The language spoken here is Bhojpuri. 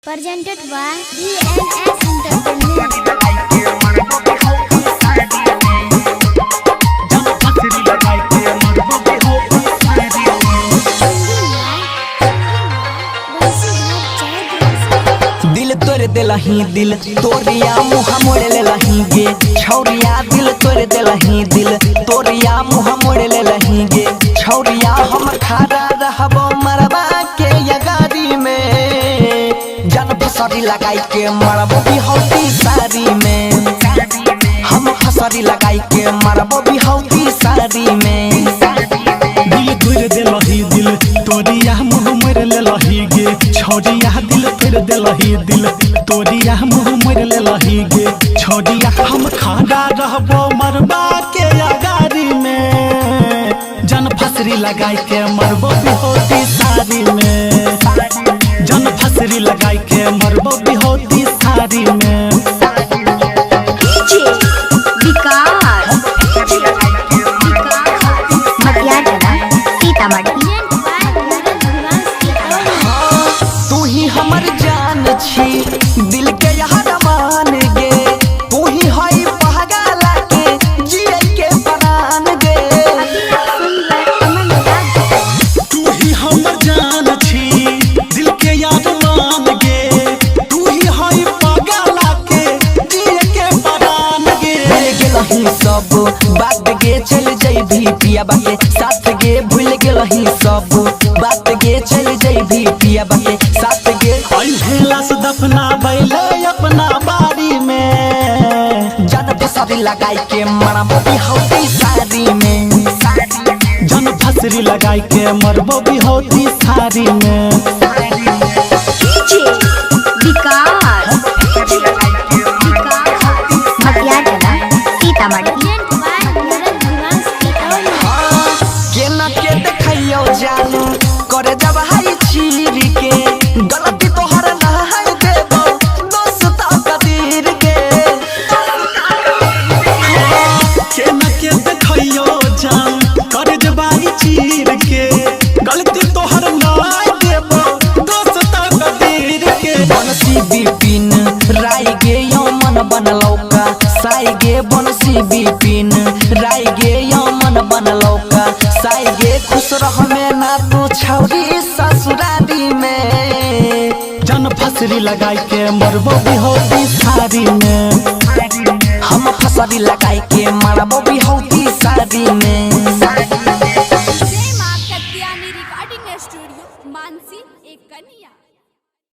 presented by ENS Entertainment। दिल तोड़ देलही दिल तोरिया मुँह मोड़ लेलही गे छौरिया दिल तोड़ देलही दिल तोरिया मुँह मोड़ लेलही गे छौरिया हम खड़ा रहबो मरबा के यगारी में जन फसरी लगाई के मरबो बिहौती सारी में हम फसरी लगाई के मरबो बिहौती सारी में दिल तोड़ देलही दिल तोरिया मुँह मोड़ लेलही गे छौरिया दिल तोड़ देलही दिल तोरिया मुँह मोड़ लेलही गे छौरिया हम खड़ा रहबो मरबा के अगारी में जन फसरी लगाई के मरबो बिहौती सारी में जन फसरी लगाई के मरबो बिहौती सारी में तू ही हमर जान छी दिल के यार मान गे तू ही हई पहगाला के जिए के प्राण गे तू ही हमर जान छी दिल के याद मान गे तू ही हई पगला के जिए के प्राण गे भूल गेलही सब बात गे चल जइभी पिया बाके साथ गे भूल गेलही सब बात गे चल जइभी पिया बाके साथ गे भेलास दफना बैले अपना बारी में जन फसरी लगाई के मरबो बिहौती सारी में जन फसरी लगाई के मरबो बिहौती सारी में केना के देखैयो जानू करे जब हाई चीर के गलती तोहर ना है देबो दोस्त कदीर के केना के देखैयो जान कर जबाई चीर के गलती तोहर नाय देबो दोस्त कदीर के बनसी बिपिन राय गे यो मन बनलौका साई गे बनसी बिपिन राय गे यो मन बनलौका साई गे खुश रह में ना तू छौरी ससुरारी में जन फसरी लगाई के मरबो बिहौती सारी में हम फसरी लगाई के मरबो बिहौती